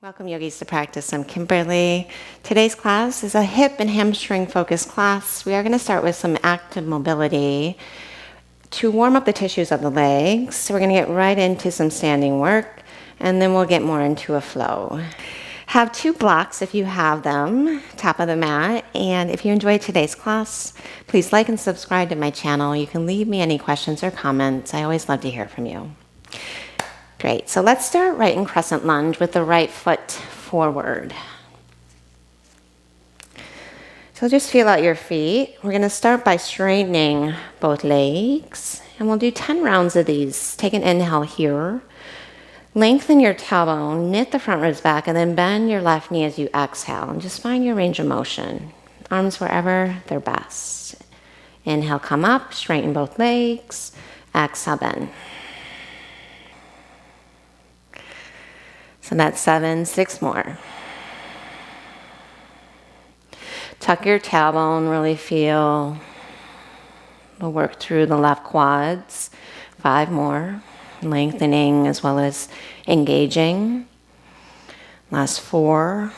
Welcome yogis to practice. I'm Kimberly. Today's class is a hip and hamstring focused class. We are going to start with some active mobility to warm up the tissues of the legs. So we're going to get right into some standing work and then we'll get more into a flow. Have two blocks if you have them, top of the mat. And if you enjoyed today's class, please like and subscribe to my channel. You can leave me any questions or comments. I always love to hear from you. Great, so let's start right in Crescent Lunge with the right foot forward. So just feel out your feet. We're gonna start by straightening both legs, and we'll do 10 rounds of these. Take an inhale here. Lengthen your tailbone, knit the front ribs back, and then bend your left knee as you exhale. And just find your range of motion. Arms wherever they're best. Inhale, come up, straighten both legs. Exhale, bend. So that's 7, 6 more. Tuck your tailbone, really feel the work through the left quads. 5 more, lengthening as well as engaging. Last 4.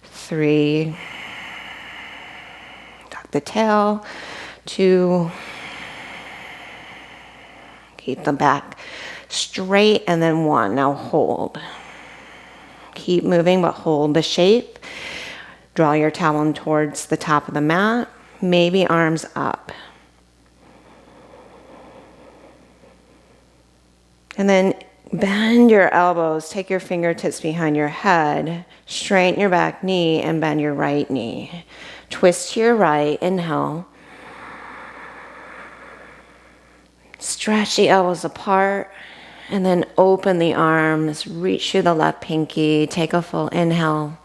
3. Tuck the tail. 2. Keep the back straight, and then 1. Now hold. Keep moving, but hold the shape. Draw your tailbone towards the top of the mat. Maybe arms up. And then bend your elbows. Take your fingertips behind your head. Straighten your back knee and bend your right knee. Twist to your right. Inhale. Stretch the elbows apart and then open the arms. Reach through the left pinky. Take a full inhale.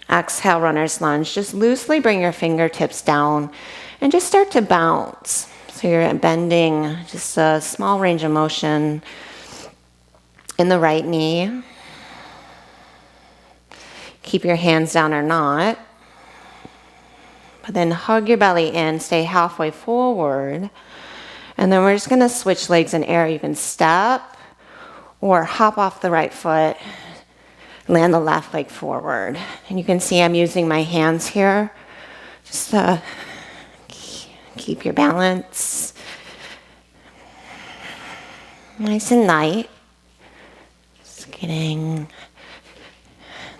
Exhale, runner's lunge. Just loosely bring your fingertips down and just start to bounce. So you're bending just a small range of motion in the right knee. Keep your hands down or not. But then hug your belly in, stay halfway forward. And then we're just gonna switch legs in air. You can step or hop off the right foot, land the left leg forward. And you can see I'm using my hands here just to keep your balance nice and light. Just getting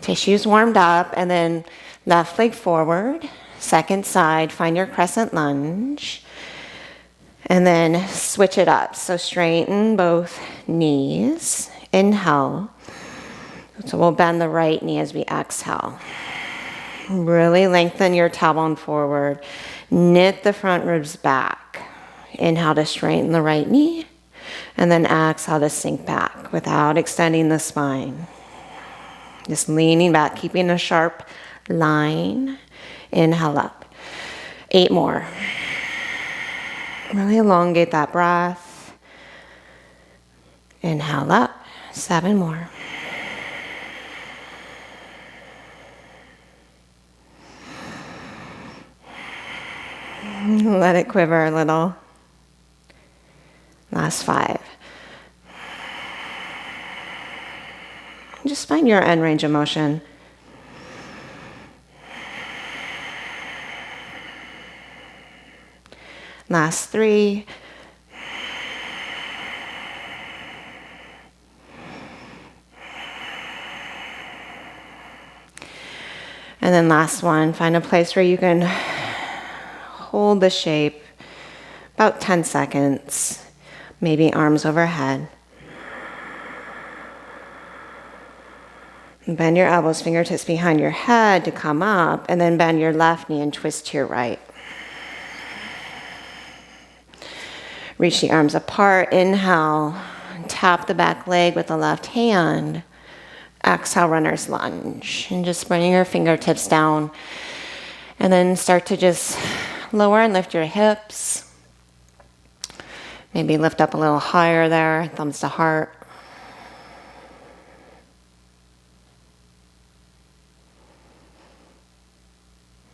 tissues warmed up, and then left leg forward. Second side, find your crescent lunge, and then switch it up. So straighten both knees. Inhale. So we'll bend the right knee as we exhale. Really lengthen your tailbone forward. Knit the front ribs back. Inhale to straighten the right knee, and then exhale to sink back without extending the spine. Just leaning back, keeping a sharp line. Inhale up. 8 more. Really elongate that breath. Inhale up. 7 more. Let it quiver a little. Last 5. Just find your end range of motion. Last 3. And then last one, find a place where you can hold the shape about 10 seconds, maybe arms overhead. Bend your elbows, fingertips behind your head to come up, and then bend your left knee and twist to your right. Reach the arms apart. Inhale. Tap the back leg with the left hand. Exhale, runner's lunge. And just bring your fingertips down. And then start to just lower and lift your hips. Maybe lift up a little higher there, thumbs to heart.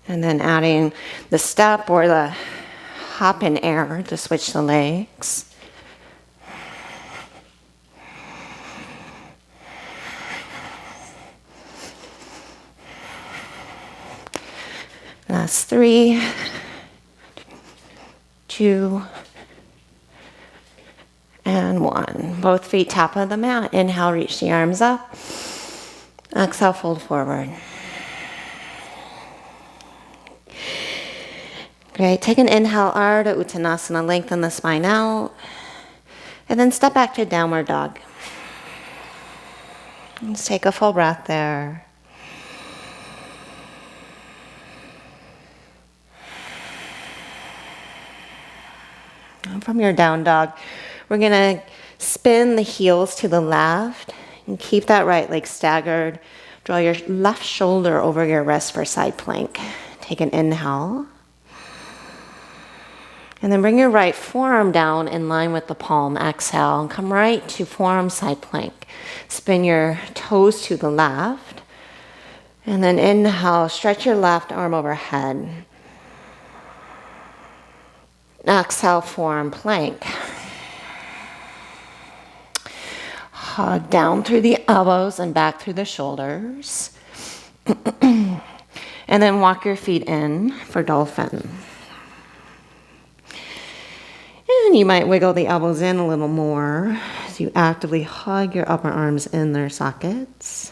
And then adding the step or the hop in air to switch the legs. Last 3, 2, and 1. Both feet top of the mat. Inhale, reach the arms up. Exhale, fold forward. Great. Take an inhale, Ardha Uttanasana. Lengthen the spine out. And then step back to downward dog. Let's take a full breath there. And from your down dog, we're going to spin the heels to the left and keep that right leg staggered. Draw your left shoulder over your wrist for side plank. Take an inhale. And then bring your right forearm down in line with the palm. Exhale and come right to forearm side plank. Spin your toes to the left. And then inhale, stretch your left arm overhead. Exhale, forearm plank. Hug down through the elbows and back through the shoulders. And then walk your feet in for dolphin. And you might wiggle the elbows in a little more as you actively hug your upper arms in their sockets.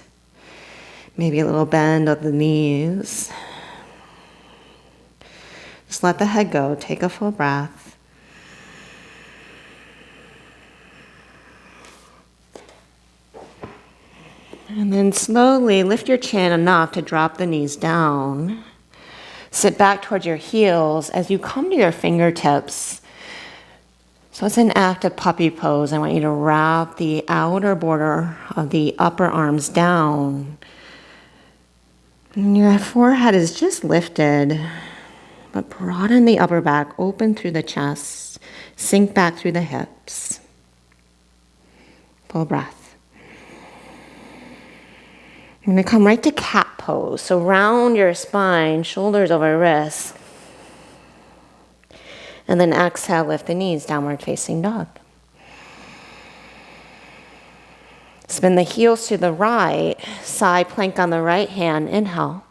Maybe a little bend of the knees. Just let the head go. Take a full breath. And then slowly lift your chin enough to drop the knees down. Sit back towards your heels as you come to your fingertips. So it's an active puppy pose. I want you to wrap the outer border of the upper arms down. And your forehead is just lifted, but broaden the upper back, open through the chest, sink back through the hips. Full breath. You're going to come right to cat pose. So round your spine, shoulders over wrists. And then exhale, lift the knees, downward facing dog. Spin the heels to the right, side plank on the right hand, inhale.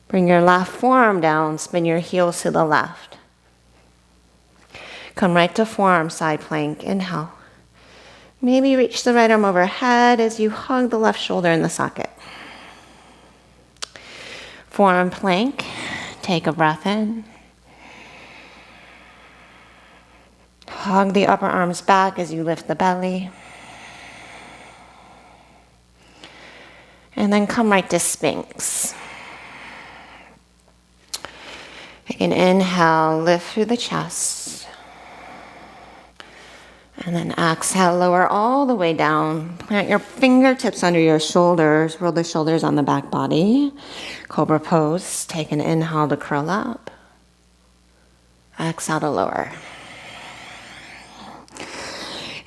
Bring your left forearm down, spin your heels to the left. Come right to forearm, side plank, inhale. Maybe reach the right arm overhead as you hug the left shoulder in the socket. Forearm plank, take a breath in. Hug the upper arms back as you lift the belly. And then come right to Sphinx. Take an inhale, lift through the chest. And then exhale, lower all the way down. Plant your fingertips under your shoulders. Roll the shoulders on the back body. Cobra Pose. Take an inhale to curl up. Exhale to lower.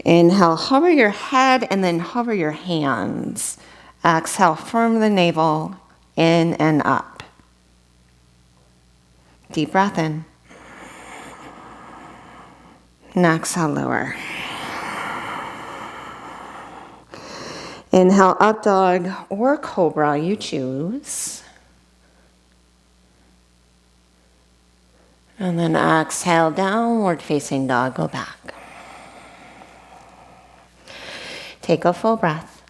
Inhale, hover your head and then hover your hands. Exhale, firm the navel, in and up. Deep breath in. And exhale, lower. Inhale, up dog or cobra, you choose. And then exhale, downward facing dog, go back. Take a full breath.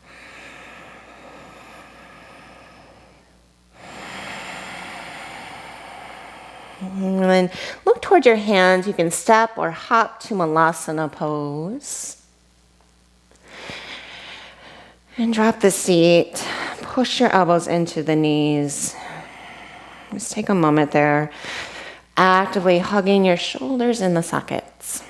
And then look toward your hands. You can step or hop to Navasana pose. And drop the seat. Push your elbows into the knees. Just take a moment there. Actively hugging your shoulders in the sockets.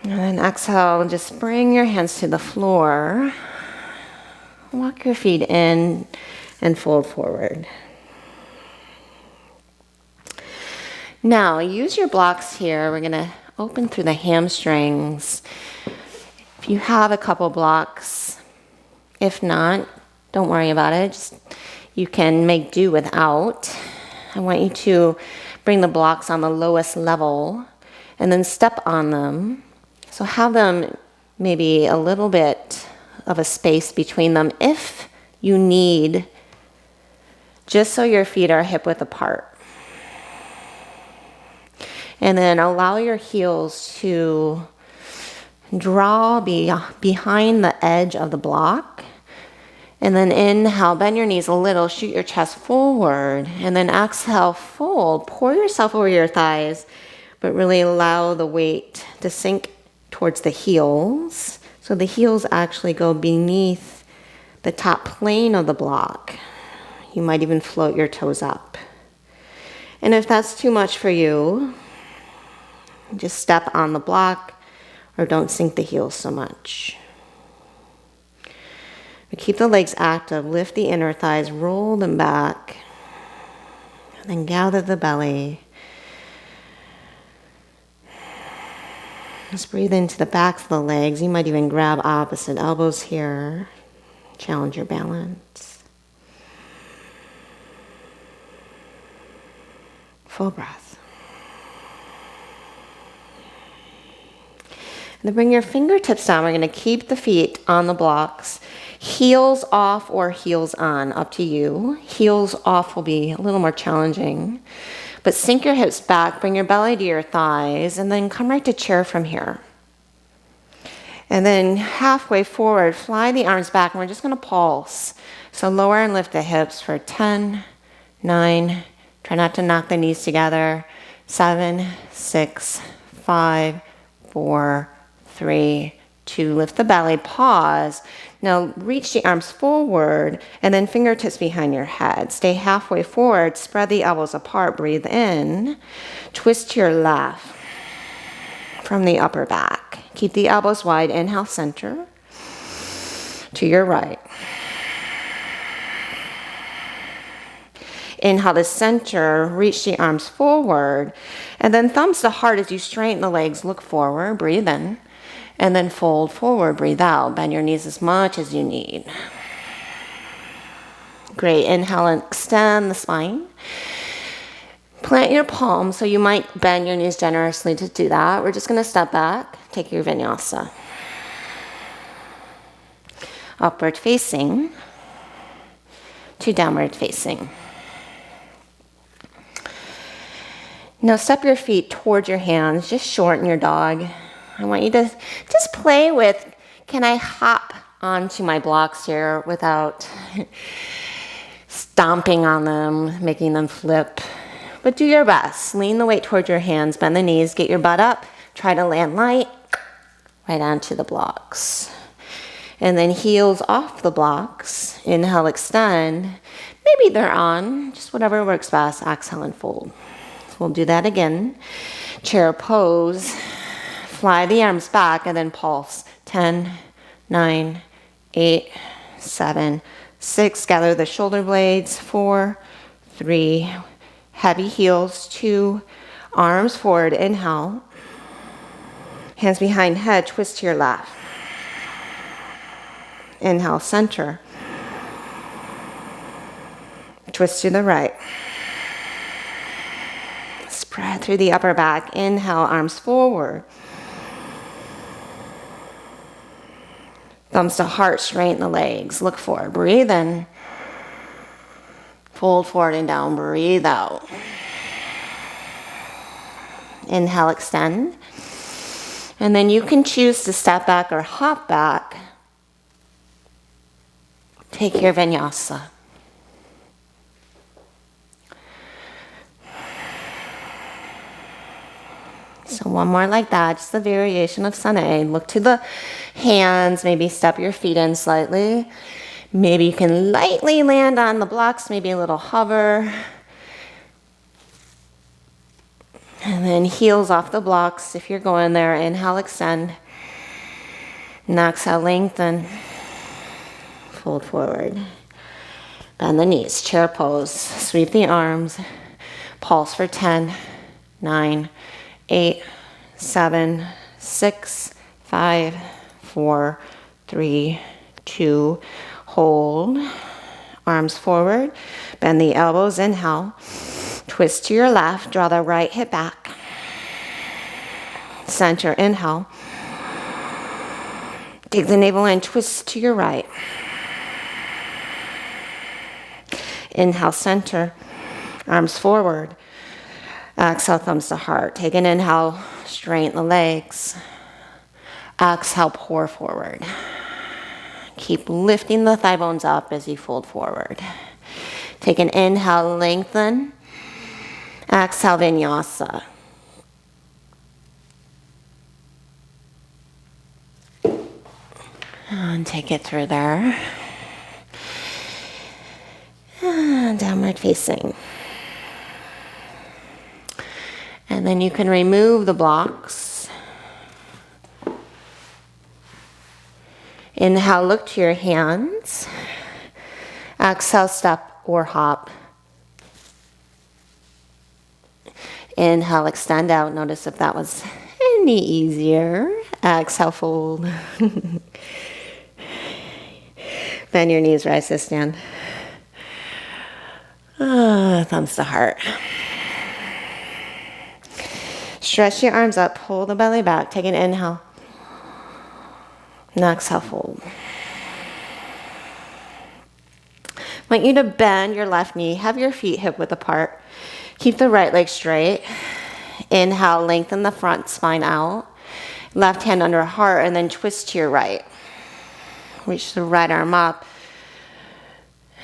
And then exhale, just bring your hands to the floor. Walk your feet in and fold forward. Now, use your blocks here. We're going to open through the hamstrings. If you have a couple blocks, if not, don't worry about it. You can make do without. I want you to bring the blocks on the lowest level and then step on them. So have them maybe a little bit of a space between them if you need, just so your feet are hip width apart. And then allow your heels to draw behind the edge of the block. And then inhale, bend your knees a little, shoot your chest forward. And then exhale, fold. Pour yourself over your thighs, but really allow the weight to sink towards the heels. So the heels actually go beneath the top plane of the block. You might even float your toes up. And if that's too much for you, just step on the block or don't sink the heels so much. But keep the legs active, lift the inner thighs, roll them back, and then gather the belly. Just breathe into the backs of the legs. You might even grab opposite elbows here. Challenge your balance. Full breath. And then bring your fingertips down. We're going to keep the feet on the blocks. Heels off or heels on, up to you. Heels off will be a little more challenging. But sink your hips back, bring your belly to your thighs, and then come right to chair from here. And then halfway forward, fly the arms back, and we're just going to pulse. So lower and lift the hips for 10, 9, try not to knock the knees together, 7, 6, 5, 4, 3, 2, lift the belly, pause. Now reach the arms forward and then fingertips behind your head. Stay halfway forward, spread the elbows apart, breathe in, twist to your left from the upper back. Keep the elbows wide, inhale, center, to your right. Inhale to center, reach the arms forward, and then thumbs to heart as you straighten the legs, look forward, breathe in. And then fold forward, breathe out. Bend your knees as much as you need. Great. Inhale and extend the spine. Plant your palms, so you might bend your knees generously to do that. We're just going to step back, take your vinyasa. Upward facing to downward facing. Now step your feet towards your hands, just shorten your dog. I want you to just play with, can I hop onto my blocks here without stomping on them, making them flip? But do your best. Lean the weight towards your hands, bend the knees, get your butt up, try to land light right onto the blocks. And then heels off the blocks. Inhale, extend. Maybe they're on, just whatever works best. Exhale and fold. So we'll do that again. Chair pose. Fly the arms back and then pulse. 10, 9, 8, 7, 6. Gather the shoulder blades. 4, 3. Heavy heels. 2. Arms forward. Inhale. Hands behind head. Twist to your left. Inhale, center. Twist to the right. Spread through the upper back. Inhale, arms forward. Thumbs to heart, straighten the legs. Look forward. Breathe in. Fold forward and down. Breathe out. Inhale, extend. And then you can choose to step back or hop back. Take your vinyasa. So one more like that, just a variation of Sana. Look to the hands, maybe step your feet in slightly. Maybe you can lightly land on the blocks, maybe a little hover. And then heels off the blocks if you're going there. Inhale, extend. And exhale, lengthen. Fold forward. Bend the knees, chair pose. Sweep the arms. Pulse for 10, 9, 8, 7, 6, 5, 4, 3, 2. Hold. Arms forward. Bend the elbows. Inhale. Twist to your left, draw the right hip back. Center, inhale. Dig the navel in, twist to your right. Inhale, center, arms forward. Exhale, thumbs to heart. Take an inhale, straighten the legs. Exhale, pour forward. Keep lifting the thigh bones up as you fold forward. Take an inhale, lengthen. Exhale, Vinyasa. And take it through there. And downward facing. And then you can remove the blocks. Inhale, look to your hands. Exhale, step or hop. Inhale, extend out. Notice if that was any easier. Exhale, fold. Bend your knees, rise to stand. Thumbs to heart. Stretch your arms up, pull the belly back. Take an inhale. And exhale, fold. I want you to bend your left knee, have your feet hip width apart. Keep the right leg straight. Inhale, lengthen the front spine out. Left hand under heart, and then twist to your right. Reach the right arm up.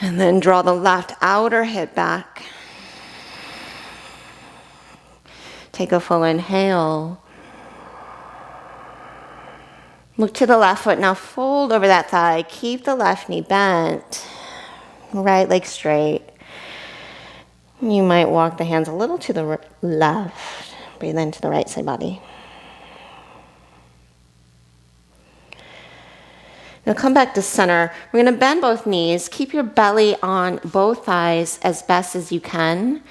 And then draw the left outer hip back. Take a full inhale. Look to the left foot. Now fold over that thigh. Keep the left knee bent. Right leg straight. You might walk the hands a little to the left. Breathe into the right side body. Now come back to center. We're going to bend both knees. Keep your belly on both thighs as best as you can.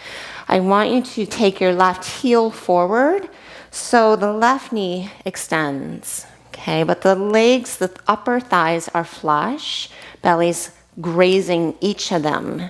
I want you to take your left heel forward so the left knee extends. Okay, but the legs, the upper thighs are flush. Belly's grazing each of them.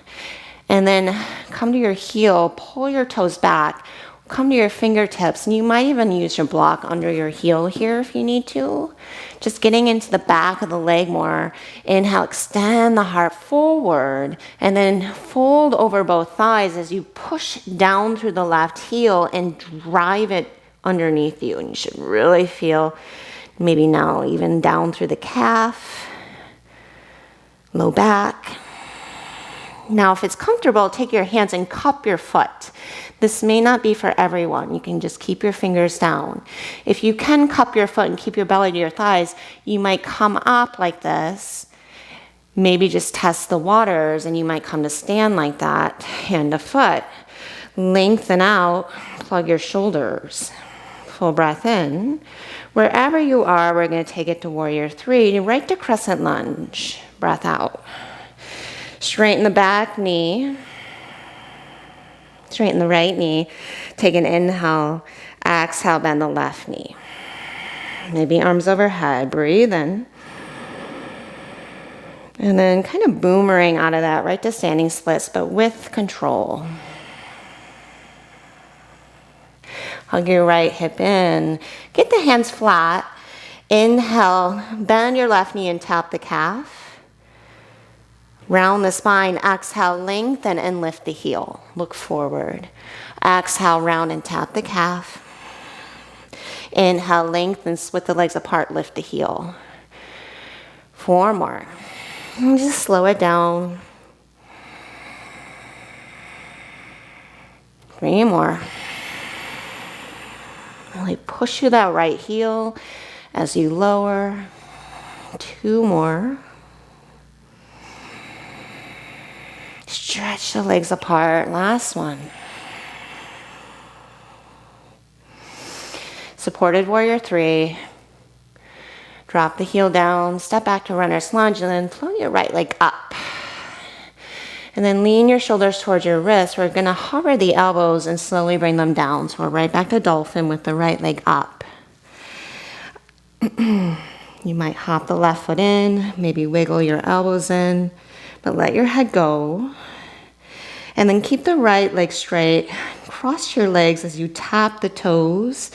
And then come to your heel, pull your toes back. Come to your fingertips, and you might even use your block under your heel here if you need to. Just getting into the back of the leg more. Inhale, extend the heart forward, and then fold over both thighs as you push down through the left heel and drive it underneath you. And you should really feel, maybe now even down through the calf, low back. Now, if it's comfortable, take your hands and cup your foot. This may not be for everyone. You can just keep your fingers down. If you can cup your foot and keep your belly to your thighs, you might come up like this. Maybe just test the waters, and you might come to stand like that, hand to foot. Lengthen out, plug your shoulders. Full breath in. Wherever you are, we're going to take it to Warrior 3, right to Crescent Lunge. Breath out. Straighten the back knee. Straighten the right knee. Take an inhale. Exhale, bend the left knee. Maybe arms overhead. Breathe in. And then kind of boomerang out of that right to standing splits, but with control. Hug your right hip in. Get the hands flat. Inhale, bend your left knee and tap the calf. Round the spine. Exhale, lengthen and lift the heel. Look forward. Exhale, round and tap the calf. Inhale, lengthen, split the legs apart, lift the heel. 4 more. And just slow it down. 3 more. Really push through that right heel as you lower. 2 more. Stretch the legs apart. Last one. Supported Warrior 3. Drop the heel down. Step back to Runner's Lunge, and then float your right leg up. And then lean your shoulders towards your wrists. We're going to hover the elbows and slowly bring them down. So we're right back to Dolphin with the right leg up. You might hop the left foot in, maybe wiggle your elbows in, but let your head go. And then keep the right leg straight. Cross your legs as you tap the toes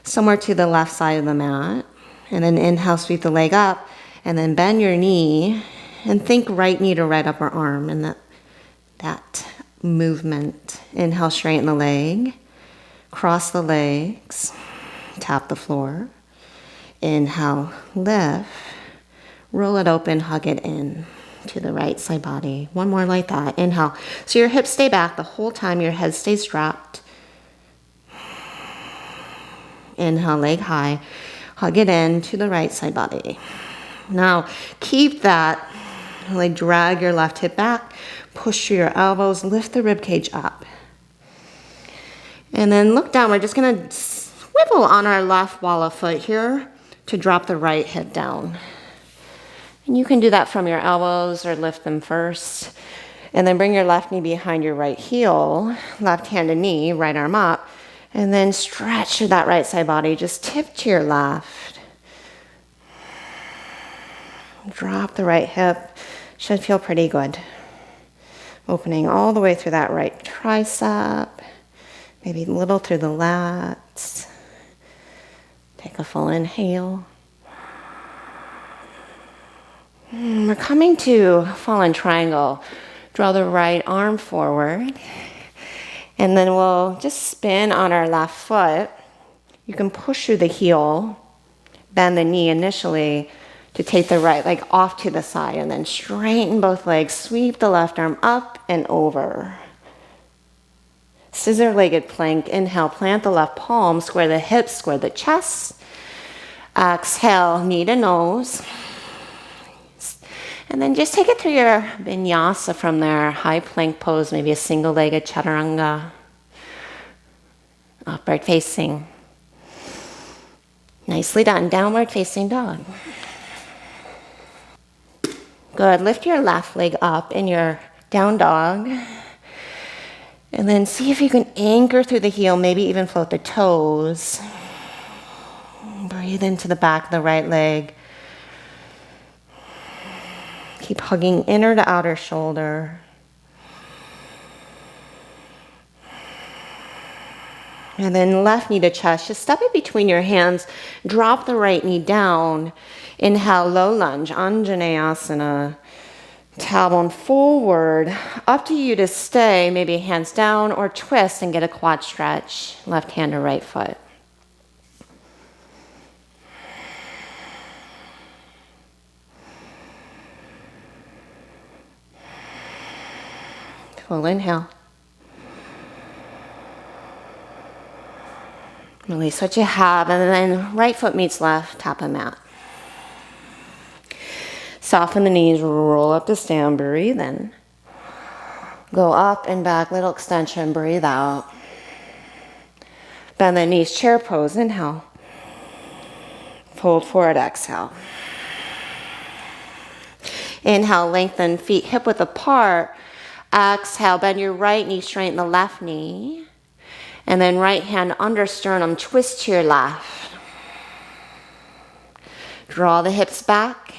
somewhere to the left side of the mat. And then inhale, sweep the leg up. And then bend your knee. And think right knee to right upper arm. And that movement. Inhale, straighten the leg. Cross the legs. Tap the floor. Inhale, lift. Roll it open, hug it in to the right side body. One more like that. Inhale. So your hips stay back the whole time. Your head stays dropped. Inhale, leg high. Hug it in to the right side body. Now, keep that. Like drag your left hip back. Push through your elbows. Lift the rib cage up. And then look down. We're just going to swivel on our left wall of foot here to drop the right hip down. And you can do that from your elbows or lift them first. And then bring your left knee behind your right heel, left hand to knee, right arm up. And then stretch through that right side body. Just tip to your left. Drop the right hip. Should feel pretty good. Opening all the way through that right tricep. Maybe a little through the lats. Take a full inhale. We're coming to fallen triangle. Draw the right arm forward. And then we'll just spin on our left foot. You can push through the heel, bend the knee initially to take the right leg off to the side, and then straighten both legs. Sweep the left arm up and over. Scissor-legged plank. Inhale, plant the left palm, square the hips, square the chest. Exhale, knee to nose. And then just take it through your Vinyasa from there. High plank pose, maybe a single-legged chaturanga. Upright facing. Nicely done. Downward facing dog. Good. Lift your left leg up in your down dog. And then see if you can anchor through the heel, maybe even float the toes. Breathe into the back of the right leg. Keep hugging inner to outer shoulder. And then left knee to chest. Just step it between your hands. Drop the right knee down. Inhale, low lunge, Anjaneyasana. Tailbone forward. Up to you to stay. Maybe hands down or twist and get a quad stretch. Left hand to right foot. Full inhale. Release what you have, and then right foot meets left, tap a mat. Soften the knees, roll up to stand, breathe in. Go up and back, little extension, breathe out. Bend the knees, chair pose, inhale. Fold forward, exhale. Inhale, lengthen feet hip width apart. Exhale, bend your right knee, straighten the left knee. And then right hand under sternum, twist to your left. Draw the hips back.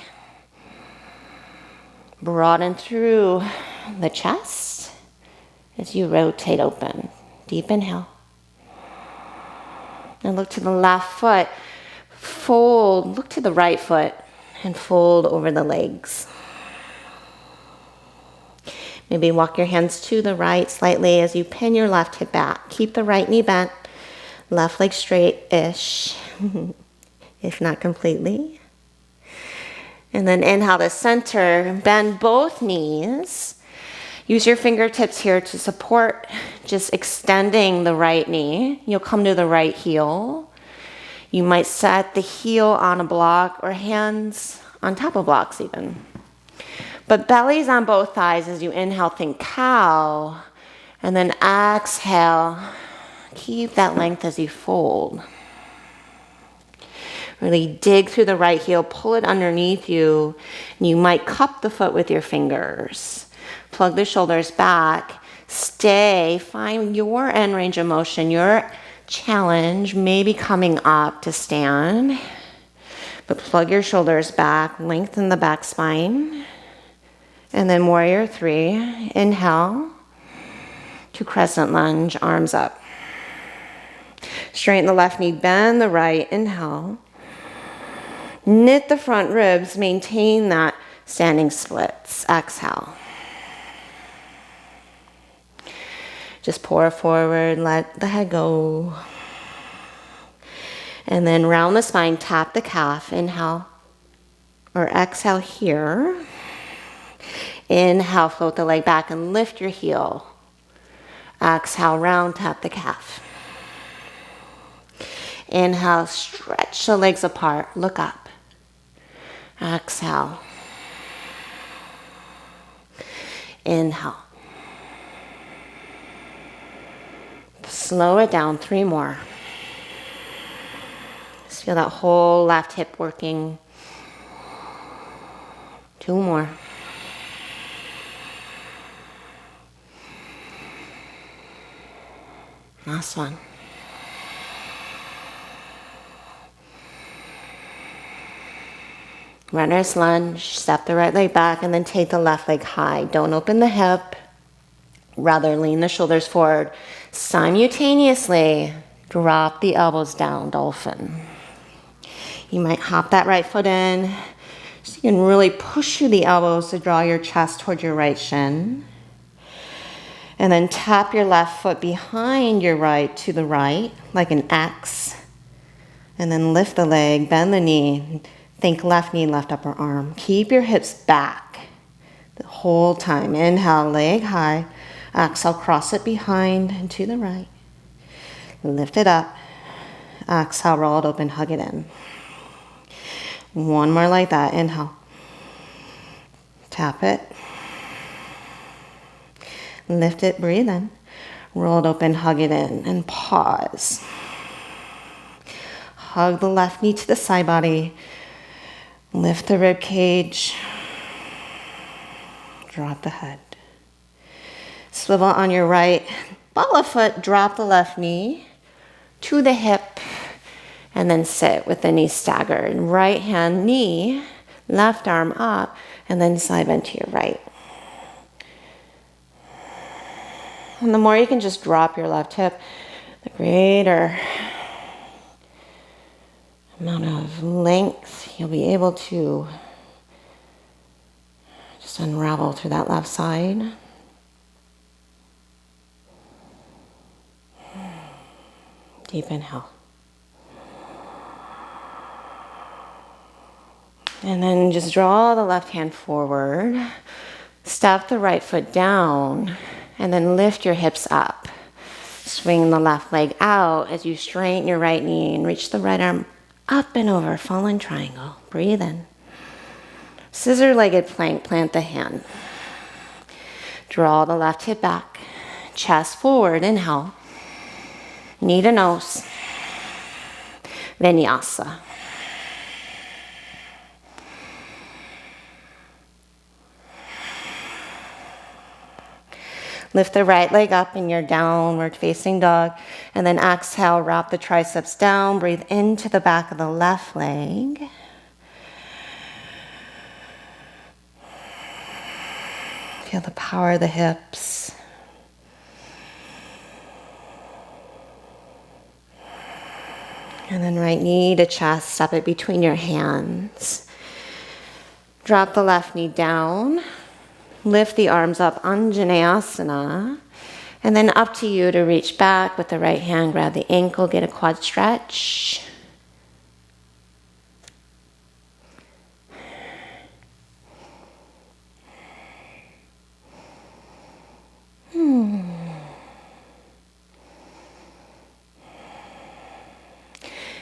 Broaden through the chest as you rotate open. Deep inhale. And look to the left foot. Fold, look to the right foot and fold over the legs. Maybe walk your hands to the right slightly as you pin your left hip back. Keep the right knee bent, left leg straight-ish, if not completely. And then inhale to center, bend both knees. Use your fingertips here to support just extending the right knee. You'll come to the right heel. You might set the heel on a block or hands on top of blocks even. But belly's on both thighs as you inhale, think cow. And then exhale, keep that length as you fold. Really dig through the right heel, pull it underneath you. And you might cup the foot with your fingers. Plug the shoulders back. Stay, find your end range of motion, your challenge, maybe coming up to stand. But plug your shoulders back, lengthen the back spine. And then warrior three, inhale. to Crescent Lunge, arms up. Straighten the left knee, bend the right, inhale. Knit the front ribs, maintain that standing splits, exhale. Just pour forward, let the head go. And then round the spine, tap the calf, inhale. Or exhale here. Inhale, float the leg back and lift your heel. Exhale, round, tap the calf. Inhale, stretch the legs apart, look up. Exhale. Inhale. Slow it down, 3 more. Just feel that whole left hip working. 2 more. Last one. Runner's lunge, step the right leg back and then take the left leg high. Don't open the hip, rather lean the shoulders forward. Simultaneously, drop the elbows down, dolphin. You might hop that right foot in, so you can really push through the elbows to draw your chest toward your right shin. And then tap your left foot behind your right to the right, like an X. And then lift the leg, bend the knee. Think left knee, left upper arm. Keep your hips back the whole time. Inhale, leg high. Exhale, cross it behind and to the right. Lift it up. Exhale, roll it open, hug it in. One more like that. Inhale. Tap it. Lift it, breathe in. Roll it open, hug it in, and pause. Hug the left knee to the side body. Lift the rib cage. Drop the head. Swivel on your right. Ball of foot, drop the left knee to the hip. And then sit with the knee staggered. Right hand knee, left arm up, and then side bend to your right. And the more you can just drop your left hip, the greater amount of length you'll be able to just unravel through that left side. Deep inhale. And then just draw the left hand forward, step the right foot down, and then lift your hips up. Swing the left leg out as you straighten your right knee and reach the right arm up and over, fallen triangle. Breathe in. Scissor-legged plank, plant the hand. Draw the left hip back, chest forward, inhale. Knee to nose. Vinyasa. Lift the right leg up in your downward facing dog. And then exhale, wrap the triceps down. Breathe into the back of the left leg. Feel the power of the hips. And then right knee to chest, step it between your hands. Drop the left knee down. Lift the arms up, Anjaneyasana, and then up to you to reach back with the right hand, grab the ankle, get a quad stretch.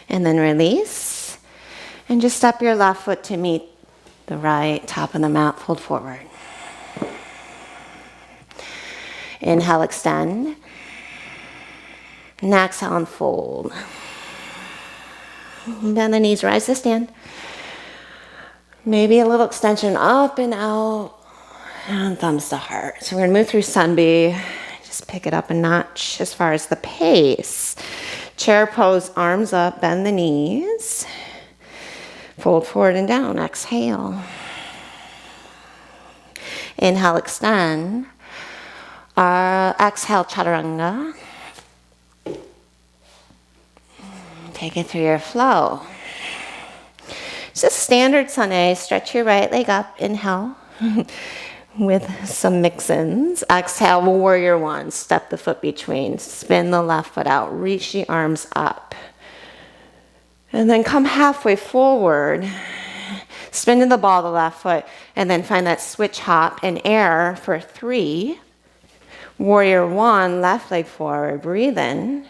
And then release, and just step your left foot to meet the right, top of the mat, fold forward. Inhale, extend. And exhale, and fold. Bend the knees, rise to stand. Maybe a little extension up and out. And thumbs to heart. So we're going to move through Sunbeam. Just pick it up a notch as far as the pace. Chair pose, arms up, bend the knees. Fold forward and down. Exhale. Inhale, extend. Exhale, chaturanga. Take it through your flow. Just standard sunny. Stretch your right leg up. Inhale with some mix-ins. Exhale, warrior one. Step the foot between. Spin the left foot out. Reach the arms up. And then come halfway forward. Spin to the ball of the left foot. And then find that switch hop in air for 3. Warrior one, left leg forward. Breathe in.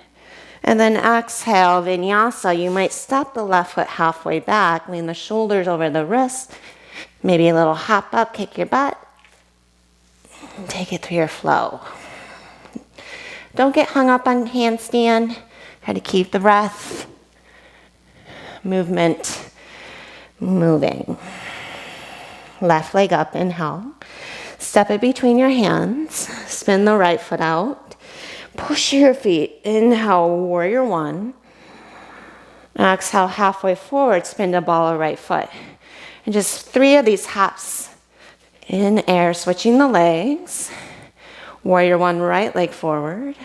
And then exhale, Vinyasa. You might step the left foot halfway back. Lean the shoulders over the wrists. Maybe a little hop up, kick your butt. And take it through your flow. Don't get hung up on handstand. Try to keep the breath, movement, moving. Left leg up, inhale. Step it between your hands. Spin the right foot out. Push your feet. Inhale, warrior one. Exhale, halfway forward, spin the ball of right foot. And just 3 of these hops in air, switching the legs. Warrior one, right leg forward.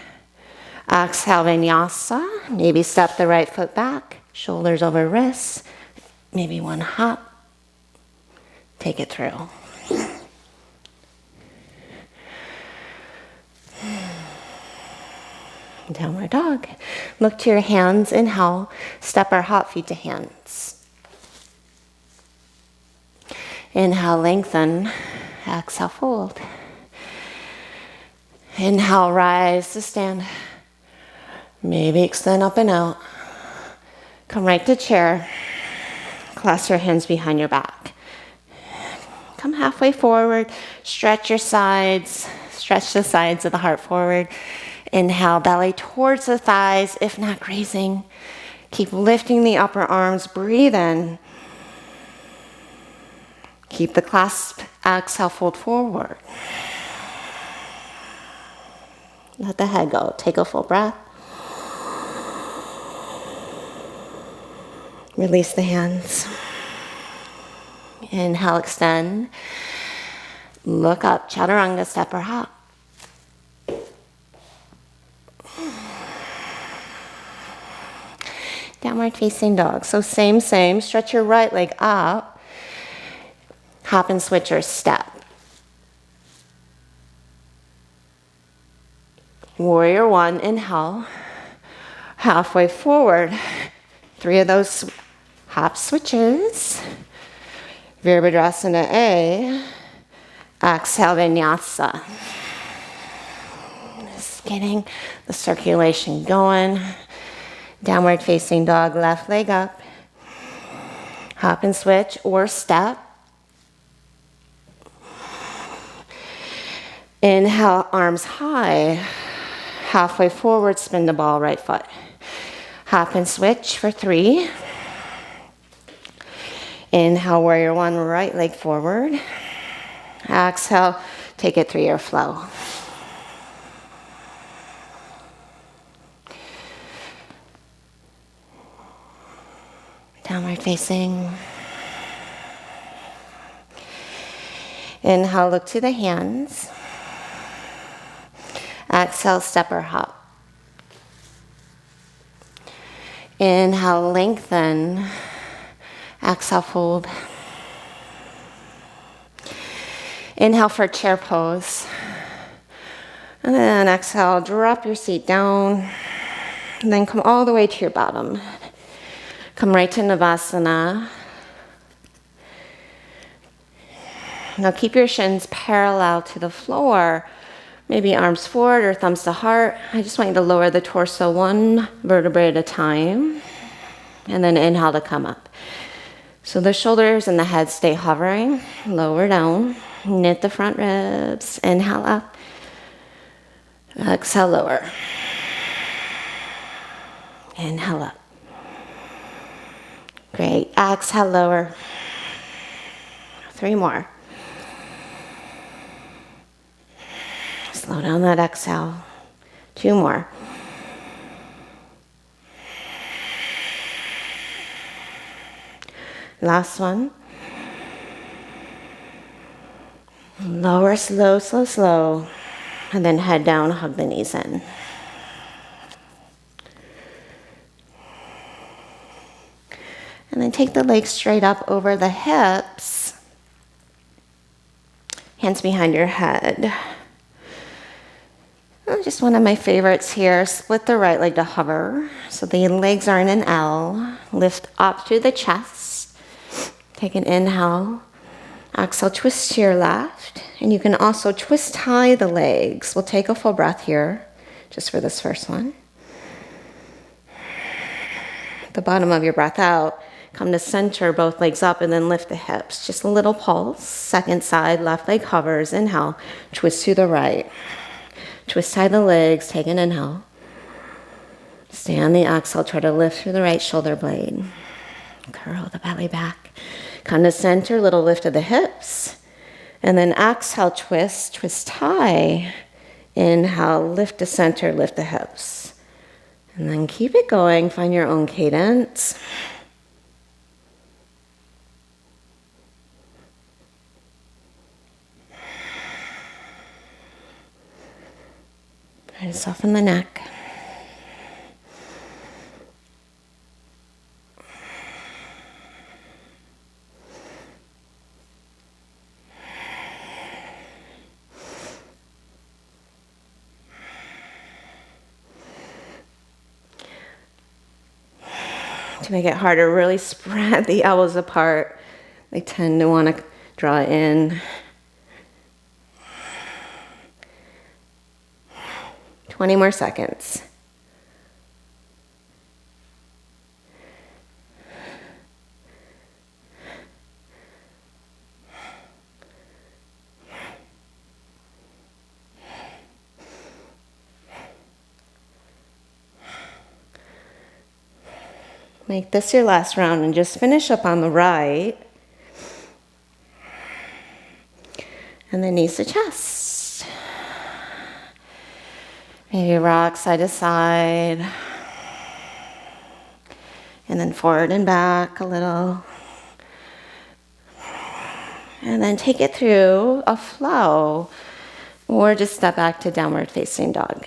Exhale, Vinyasa. Maybe step the right foot back, shoulders over wrists. Maybe one hop. Take it through. Downward dog. Look to your hands. Inhale. Step our hot feet to hands. Inhale, lengthen. Exhale, fold. Inhale, rise to stand. Maybe extend up and out. Come right to chair. Clasp your hands behind your back. Come halfway forward. Stretch your sides. Stretch the sides of the heart forward. Inhale, belly towards the thighs, if not grazing. Keep lifting the upper arms. Breathe in. Keep the clasp. Exhale, fold forward. Let the head go. Take a full breath. Release the hands. Inhale, extend. Look up, chaturanga, step or hop. Downward facing dog. So same. Stretch your right leg up. Hop and switch or step. Warrior one, inhale. Halfway forward. 3 of those hop switches. Virabhadrasana A. Exhale, Vinyasa. Just getting the circulation going. Downward facing dog, left leg up. Hop and switch or step. Inhale, arms high. Halfway forward, spin the ball, right foot. Hop and switch for 3. Inhale, warrior one, right leg forward. Exhale, take it through your flow. Downward facing. Inhale, look to the hands. Exhale, step or hop. Inhale, lengthen. Exhale, fold. Inhale for chair pose. And then exhale, drop your seat down. And then come all the way to your bottom. Come right to Navasana. Now keep your shins parallel to the floor. Maybe arms forward or thumbs to heart. I just want you to lower the torso 1 vertebrae at a time. And then inhale to come up. So the shoulders and the head stay hovering. Lower down. Knit the front ribs. Inhale up. Exhale, lower. Inhale up. Great. Exhale, lower. 3 more. Slow down that exhale. 2 more. Last one. Lower, slow. And then head down, hug the knees in. And then take the legs straight up over the hips. Hands behind your head. Oh, just one of my favorites here. Split the right leg to hover. So the legs are in an L. Lift up through the chest. Take an inhale. Exhale, twist to your left. And you can also twist tie the legs. We'll take a full breath here, just for this first one. At the bottom of your breath out, come to center, both legs up, and then lift the hips. Just a little pulse. Second side, left leg hovers. Inhale, twist to the right. Twist tie the legs, take an inhale. Stay on the exhale, try to lift through the right shoulder blade. Curl the belly back. Come to center, little lift of the hips. And then exhale, twist, twist tie. Inhale, lift to center, lift the hips. And then keep it going, find your own cadence. Try to soften the neck. To make it harder, really spread the elbows apart. They tend to want to draw in. 20 more seconds. Make this your last round and just finish up on the right. And then knees to chest. Maybe rock side to side. And then forward and back a little. And then take it through a flow. Or just step back to downward facing dog.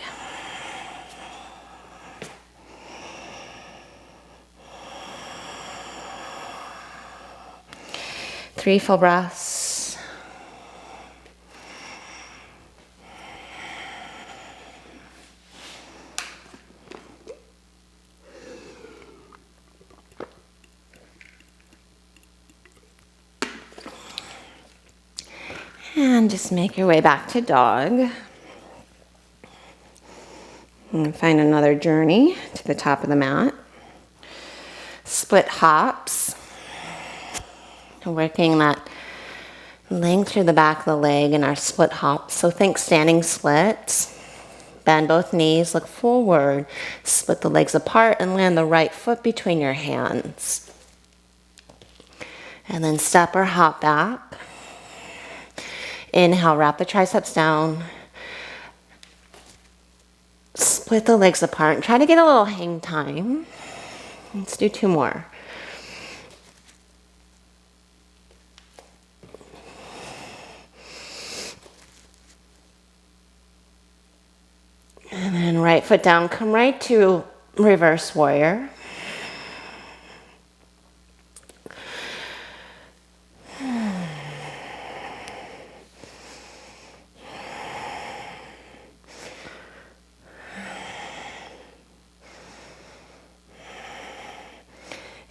Three full breaths. And just make your way back to dog. And find another journey to the top of the mat. Split hops. Working that length through the back of the leg in our split hops. So think standing splits. Bend both knees, look forward, split the legs apart, and land the right foot between your hands. And then step or hop back. Inhale, wrap the triceps down. Split the legs apart and try to get a little hang time. Let's do two more. And then right foot down, come right to reverse warrior.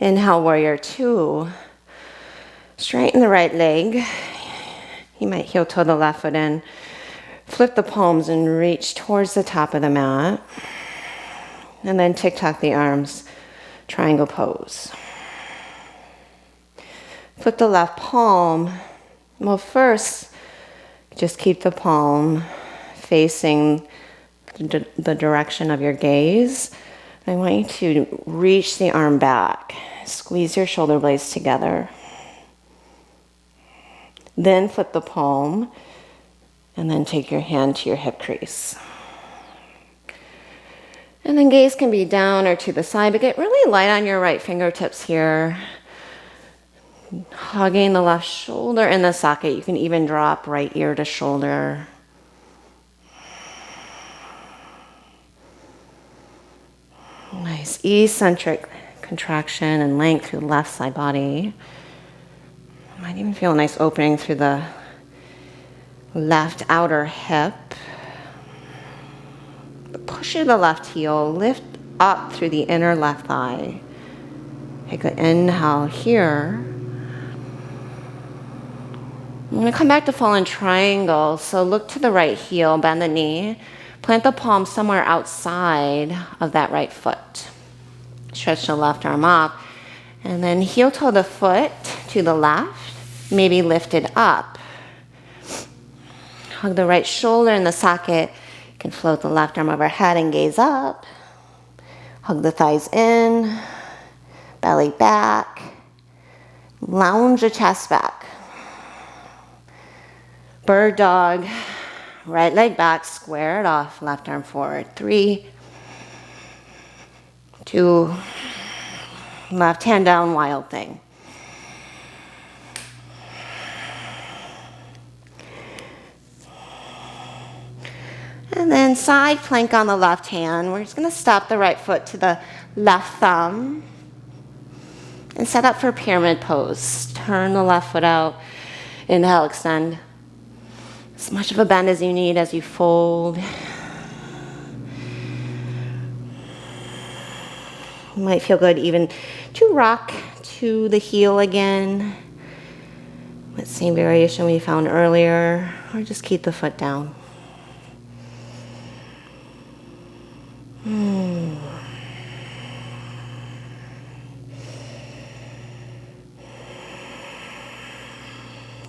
Inhale, warrior two. Straighten the right leg. You might heel toe the left foot in. Flip the palms and reach towards the top of the mat. And then tic-tac the arms, triangle pose. Flip the left palm. Well, first, just keep the palm facing the direction of your gaze. I want you to reach the arm back. Squeeze your shoulder blades together. Then flip the palm. And then take your hand to your hip crease. And then gaze can be down or to the side, but get really light on your right fingertips here. Hugging the left shoulder in the socket. You can even drop right ear to shoulder. Nice eccentric contraction and length through the left side body. Might even feel a nice opening through the left outer hip. Push through the left heel, lift up through the inner left thigh. Take an inhale here. I'm going to come back to fallen triangle. So look to the right heel, bend the knee, plant the palm somewhere outside of that right foot. Stretch the left arm up, and then heel toe the foot to the left, maybe lift it up. Hug the right shoulder in the socket. You can float the left arm overhead and gaze up. Hug the thighs in, belly back. Lounge the chest back. Bird dog, right leg back, square it off, left arm forward. 3, 2, left hand down, wild thing. And then side plank on the left hand. We're just going to step the right foot to the left thumb and set up for pyramid pose. Turn the left foot out. Inhale, extend. As much of a bend as you need as you fold. You might feel good even to rock to the heel again. That same variation we found earlier, or just keep the foot down.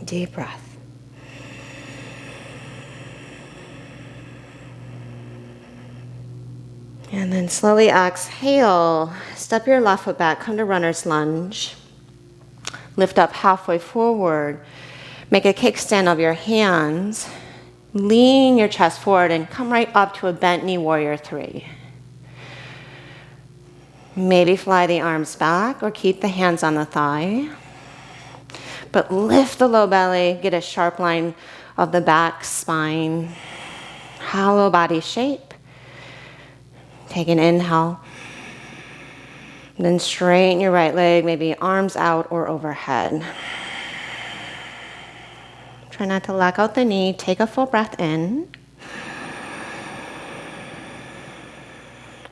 Deep breath. And then slowly exhale. Step your left foot back, come to runner's lunge. Lift up halfway forward. Make a kickstand of your hands. Lean your chest forward and come right up to a bent knee warrior 3. Maybe fly the arms back or keep the hands on the thigh. But lift the low belly, get a sharp line of the back spine. Hollow body shape. Take an inhale. Then straighten your right leg, maybe arms out or overhead. Try not to lock out the knee. Take a full breath in.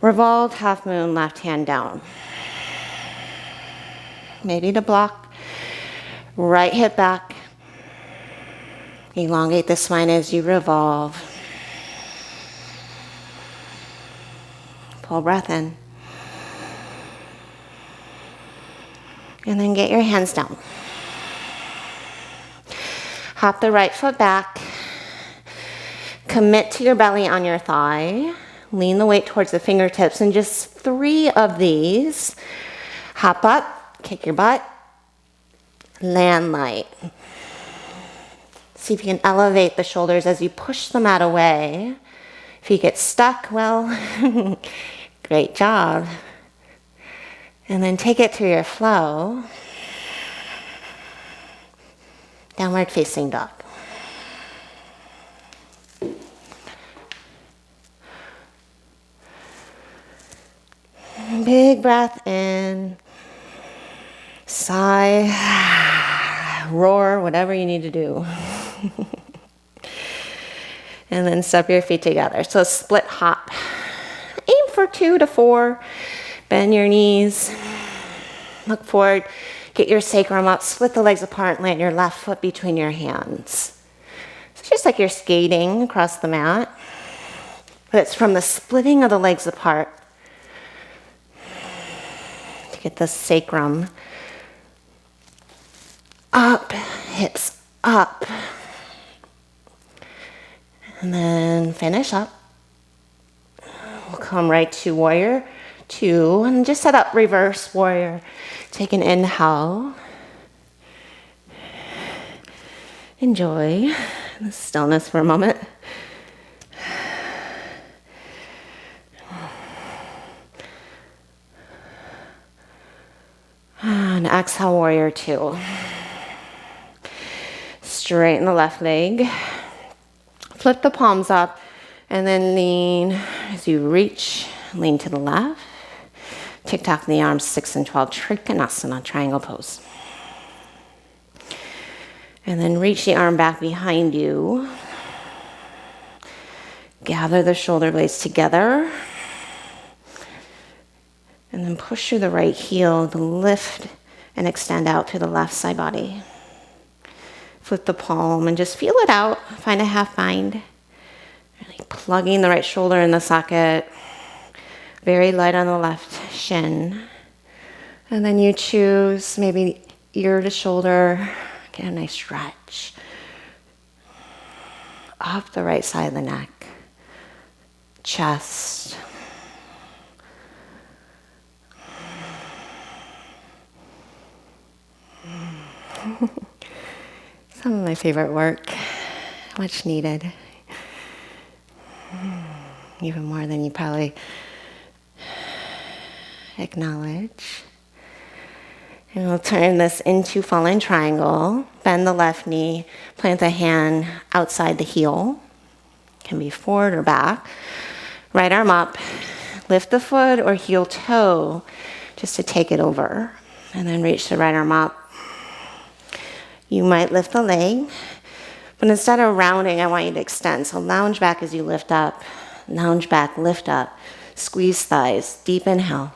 Revolved half moon, left hand down. Maybe to block. Right hip back. Elongate the spine as you revolve. Full breath in. And then get your hands down. Hop the right foot back. Commit to your belly on your thigh. Lean the weight towards the fingertips. And just 3 of these. Hop up, kick your butt. Land light. See if you can elevate the shoulders as you push the mat away. If you get stuck, well, great job. And then take it through your flow. Downward facing dog. Big breath in. Sigh. Roar, whatever you need to do. And then step your feet together. So split hop. Aim for 2 to 4. Bend your knees. Look forward. Get your sacrum up. Split the legs apart. Land your left foot between your hands. So just like you're skating across the mat. But it's from the splitting of the legs apart to get the sacrum up. Hips up. And then finish up. We'll come right to warrior 2 and just set up reverse warrior. Take an inhale. Enjoy the stillness for a moment. And exhale, warrior 2. Straighten the left leg. Flip the palms up and then lean as you reach. Lean to the left. TikTok in the arms, 6 and 12, Trikonasana, triangle pose. And then reach the arm back behind you. Gather the shoulder blades together. And then push through the right heel to lift and extend out to the left side body. Flip the palm and just feel it out. Find a half bind. Really plugging the right shoulder in the socket. Very light on the left shin. And then you choose maybe ear to shoulder. Get a nice stretch. Up the right side of the neck. Chest. Some of my favorite work, much needed. Even more than you probably acknowledge. And we'll turn this into fallen triangle. Bend the left knee, plant the hand outside the heel. Can be forward or back. Right arm up, lift the foot or heel toe just to take it over. And then reach the right arm up. You might lift the leg, but instead of rounding, I want you to extend. So lounge back as you lift up, lounge back, lift up, squeeze thighs, deep inhale.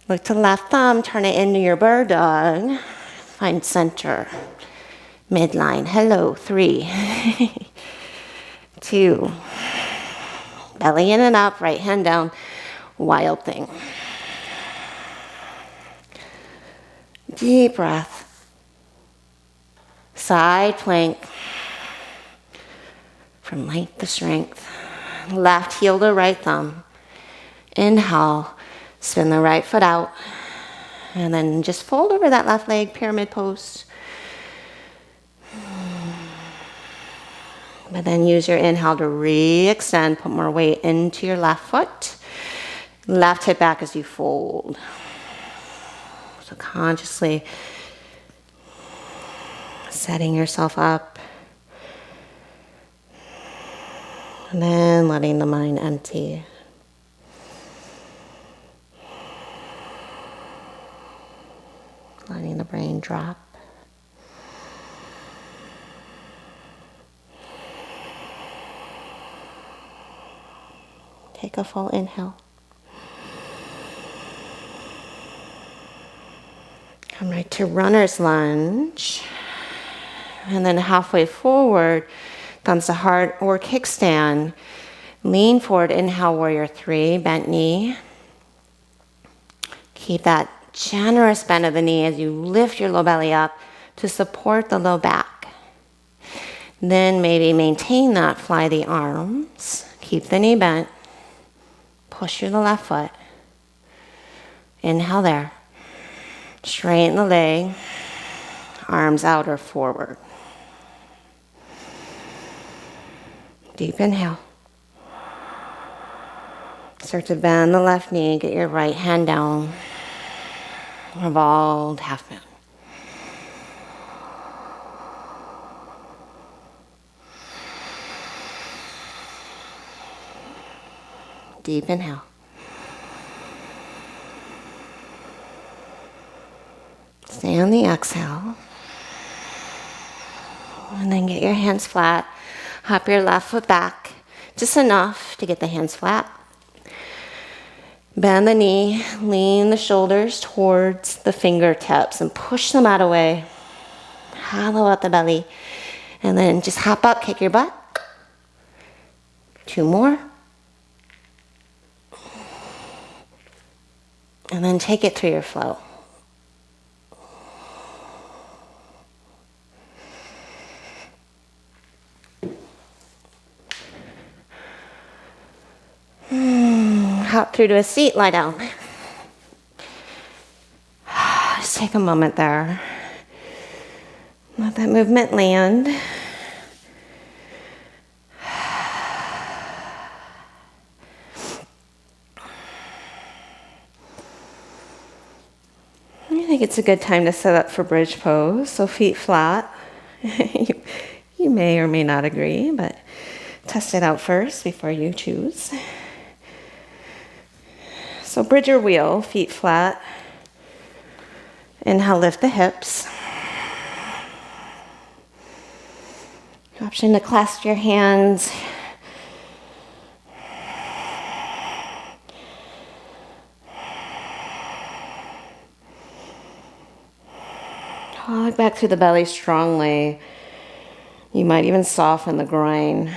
Look to the left thumb, turn it into your bird dog. Find center, midline. Hello, 3, 2. Belly in and up, right hand down, wild thing. Deep breath. Side plank. From light to strength. Left heel to right thumb. Inhale. Spin the right foot out. And then just fold over that left leg, pyramid pose. But then use your inhale to re-extend. Put more weight into your left foot. Left hip back as you fold. So consciously setting yourself up. And then letting the mind empty. Letting the brain drop. Take a full inhale. Come right to runner's lunge. And then halfway forward, thumbs to heart or kickstand. Lean forward, inhale, warrior 3, bent knee. Keep that generous bend of the knee as you lift your low belly up to support the low back. Then maybe maintain that, fly the arms. Keep the knee bent. Push through the left foot. Inhale there. Straighten the leg. Arms out or forward. Deep inhale. Start to bend the left knee. Get your right hand down. Revolved half moon. Deep inhale. Stay on the exhale. And then get your hands flat. Hop your left foot back. Just enough to get the hands flat. Bend the knee, lean the shoulders towards the fingertips and push them out away. Hollow out the belly. And then just hop up, kick your butt. 2 more. And then take it through your flow. Hop through to a seat, lie down. Just take a moment there. Let that movement land. I think it's a good time to set up for bridge pose, so feet flat. You may or may not agree, but test it out first before you choose. So bridge or wheel, feet flat. Inhale, lift the hips. Option to clasp your hands. Hug back through the belly strongly. You might even soften the groin.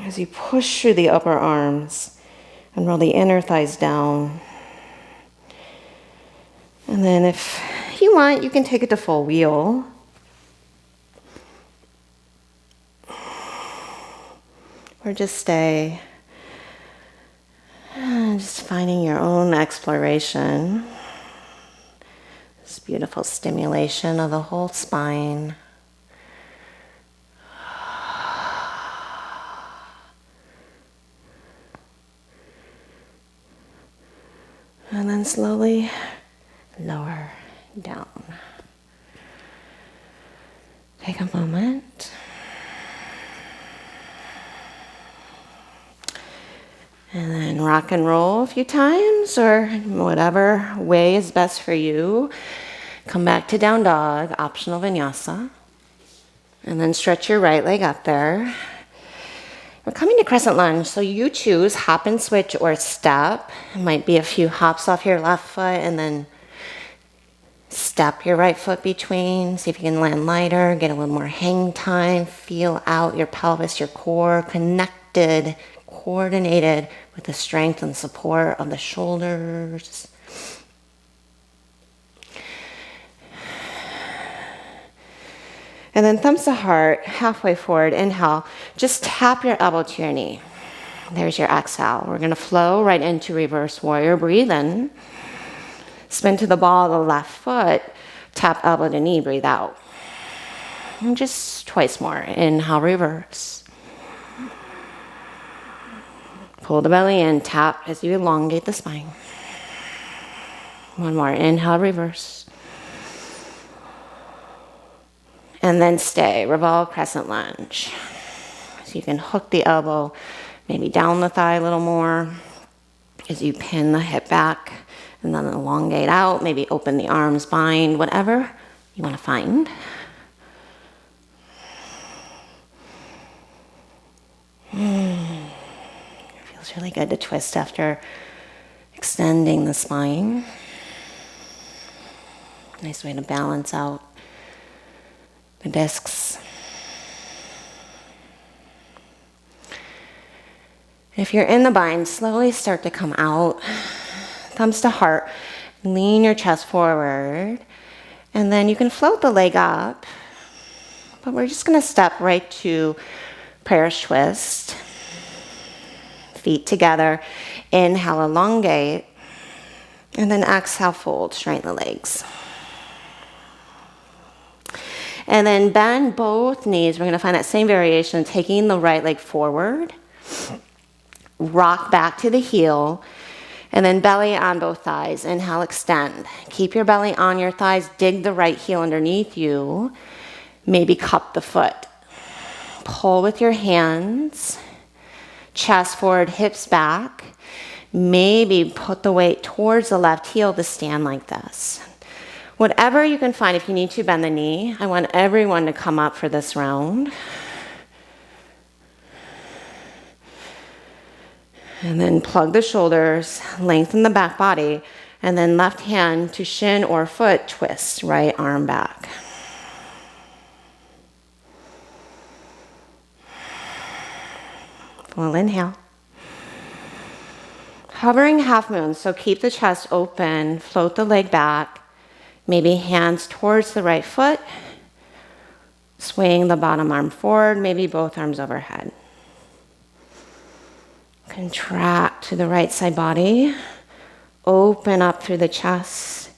As you push through the upper arms and roll the inner thighs down. And then if you want, you can take it to full wheel. Or just stay. Just finding your own exploration. This beautiful stimulation of the whole spine. And then slowly lower down. Take a moment. And then rock and roll a few times, or whatever way is best for you. Come back to down dog, optional vinyasa. And then stretch your right leg up there. We're coming to crescent lunge, so you choose hop and switch or step. It might be a few hops off your left foot and then step your right foot between. See if you can land lighter, get a little more hang time. Feel out your pelvis, your core, connected, coordinated with the strength and support of the shoulders. And then thumbs to heart, halfway forward, inhale. Just tap your elbow to your knee. There's your exhale. We're going to flow right into reverse warrior. Breathe in. Spin to the ball of the left foot. Tap elbow to knee, breathe out. And just twice more. Inhale, reverse. Pull the belly in, tap as you elongate the spine. One more, inhale, reverse. And then stay, revolve, crescent lunge. So you can hook the elbow, maybe down the thigh a little more as you pin the hip back and then elongate out, maybe open the arms, bind, whatever you want to find. Feels really good to twist after extending the spine. Nice way to balance out the discs. If you're in the bind, slowly start to come out. Thumbs to heart. Lean your chest forward. And then you can float the leg up. But we're just going to step right to prayer's twist. Feet together. Inhale, elongate. And then exhale, fold. Straighten the legs. And then bend both knees. We're going to find that same variation, taking the right leg forward. Rock back to the heel. And then belly on both thighs. Inhale, extend. Keep your belly on your thighs. Dig the right heel underneath you. Maybe cup the foot. Pull with your hands. Chest forward, hips back. Maybe put the weight towards the left heel to stand like this. Whatever you can find, if you need to bend the knee, I want everyone to come up for this round. And then plug the shoulders, lengthen the back body, and then left hand to shin or foot twist, right arm back. Full inhale. Hovering half moon, so keep the chest open, float the leg back. Maybe hands towards the right foot. Swing the bottom arm forward, maybe both arms overhead. Contract to the right side body. Open up through the chest.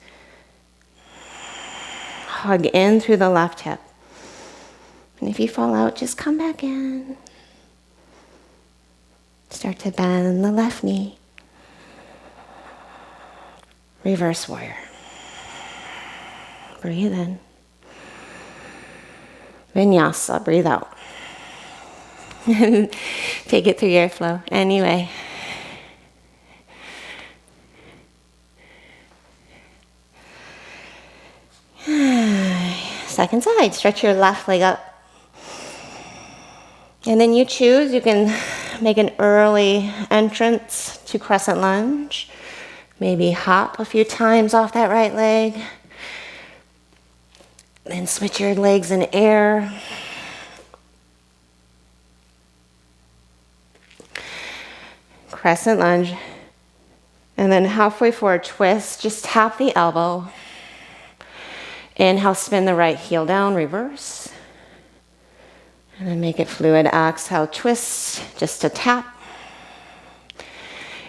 Hug in through the left hip. And if you fall out, just come back in. Start to bend the left knee. Reverse warrior. Breathe in. Vinyasa, breathe out. Take it through your flow. Anyway. Second side, stretch your left leg up. And then you choose, you can make an early entrance to Crescent Lunge. Maybe hop a few times off that right leg. Then switch your legs in air. Crescent Lunge. And then halfway forward twist, just tap the elbow. Inhale, spin the right heel down, reverse. And then make it fluid. Exhale, twist, just a tap.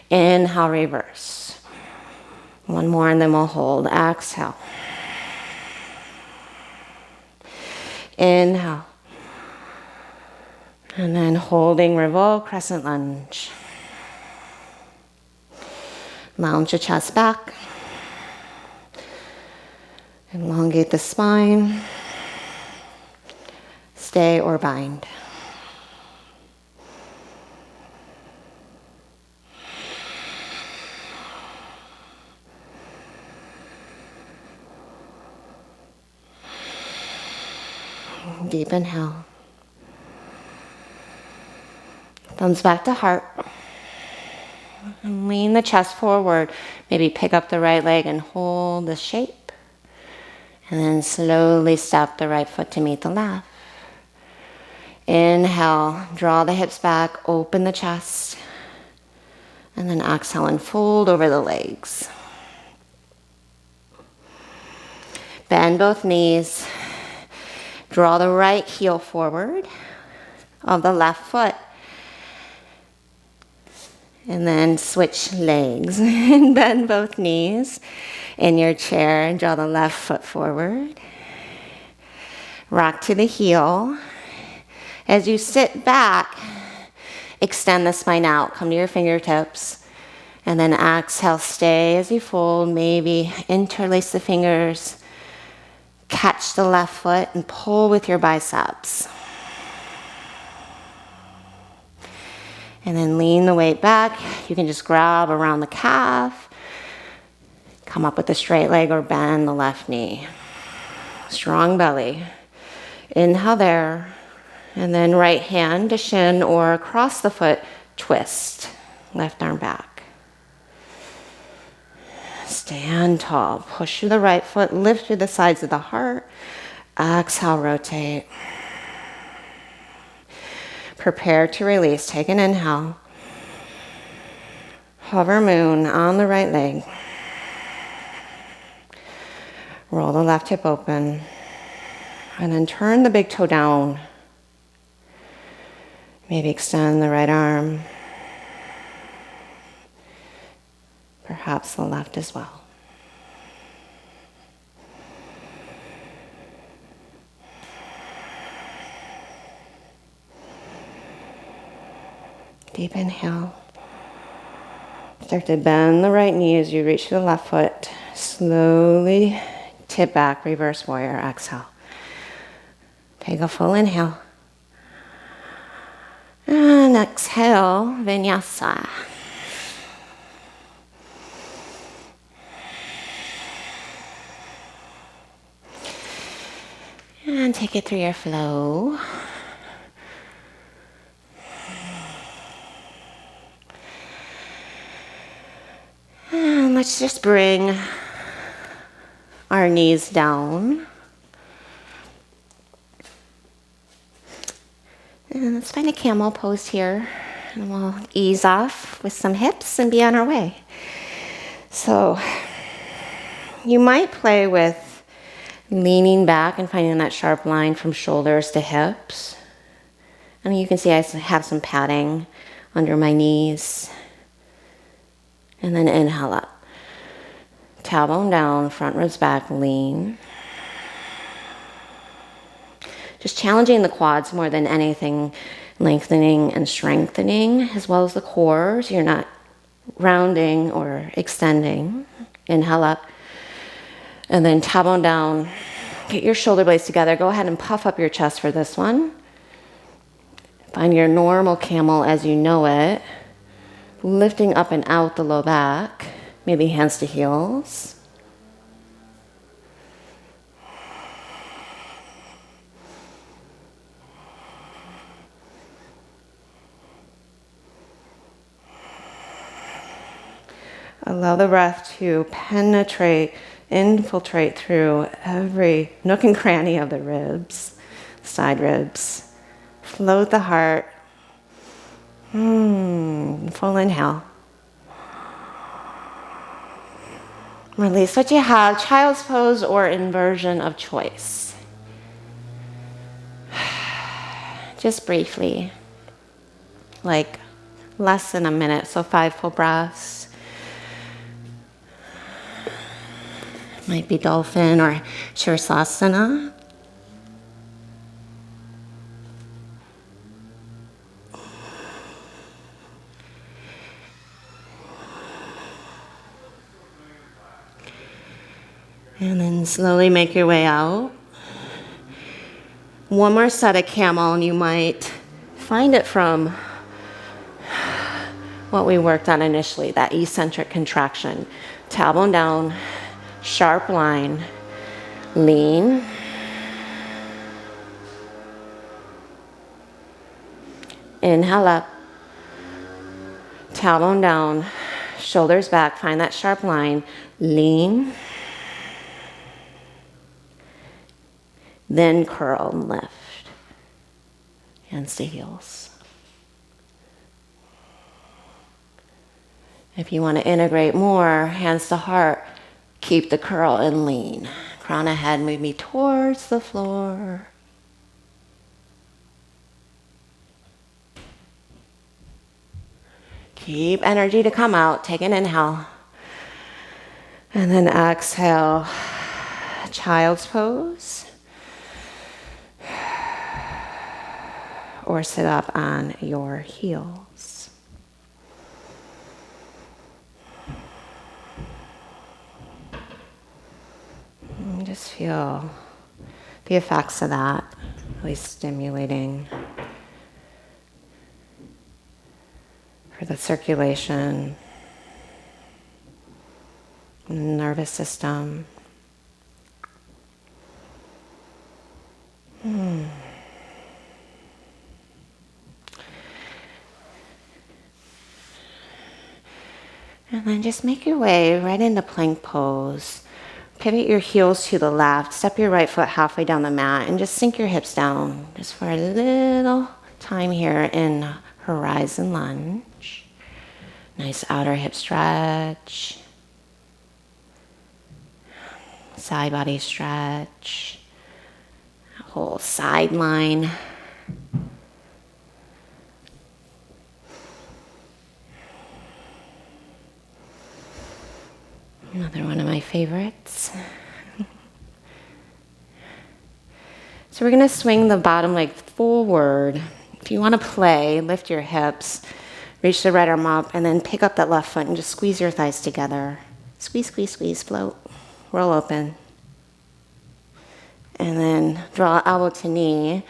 Inhale, reverse. One more and then we'll hold. Exhale. Inhale. And then holding, revolve, Crescent Lunge. Lounge your chest back. Elongate the spine. Stay or bind. Deep inhale. Thumbs back to heart. And lean the chest forward. Maybe pick up the right leg and hold the shape. And then slowly step the right foot to meet the left. Inhale, draw the hips back, open the chest. And then exhale and fold over the legs. Bend both knees. Draw the right heel forward of the left foot. And then switch legs. Bend both knees in your chair and draw the left foot forward. Rock to the heel. As you sit back, extend the spine out. Come to your fingertips. And then exhale, stay as you fold. Maybe interlace the fingers. Catch the left foot and pull with your biceps. And then lean the weight back. You can just grab around the calf. Come up with a straight leg or bend the left knee. Strong belly. Inhale there. And then right hand to shin or across the foot, twist. Left arm back. Stand tall. Push through the right foot. Lift through the sides of the heart. Exhale, rotate. Prepare to release. Take an inhale. Hover moon on the right leg. Roll the left hip open. And then turn the big toe down. Maybe extend the right arm. Perhaps the left as well. Deep inhale. Start to bend the right knee as you reach to the left foot. Slowly tip back, reverse warrior, exhale. Take a full inhale. And exhale, Vinyasa. And take it through your flow. And let's just bring our knees down. And let's find a camel pose here. And we'll ease off with some hips and be on our way. So you might play with leaning back and finding that sharp line from shoulders to hips. And you can see I have some padding under my knees. And then inhale up. Tailbone down, front ribs back, lean. Just challenging the quads more than anything, lengthening and strengthening, as well as the core, so you're not rounding or extending. Inhale up. And then tailbone down. Get your shoulder blades together. Go ahead and puff up your chest for this one. Find your normal camel as you know it, lifting up and out the low back, maybe hands to heels. Allow the breath to penetrate, infiltrate through every nook and cranny of the ribs, side ribs. Float the heart. Full inhale. Release what you have, child's pose or inversion of choice. Just briefly, like less than a minute, so 5 full breaths. Might be dolphin or Shavasana. And then slowly make your way out. One more set of camel, and you might find it from what we worked on initially, that eccentric contraction. Tailbone down, sharp line, lean. Inhale up, tailbone down, shoulders back, find that sharp line, lean. Then curl and lift. Hands to heels. If you want to integrate more, hands to heart, keep the curl and lean. Crown of head, move me towards the floor. Keep energy to come out. Take an inhale. And then exhale. Child's pose. Or sit up on your heels. And just feel the effects of that, really stimulating for the circulation, nervous system. And then just make your way right into plank pose. Pivot your heels to the left, step your right foot halfway down the mat, and just sink your hips down just for a little time here in horizon lunge. Nice outer hip stretch. Side body stretch. Whole side line. Another one of my favorites. So we're going to swing the bottom leg forward. If you want to play, lift your hips, reach the right arm up, and then pick up that left foot and just squeeze your thighs together. Squeeze, squeeze, squeeze, float, roll open. And then draw elbow to knee,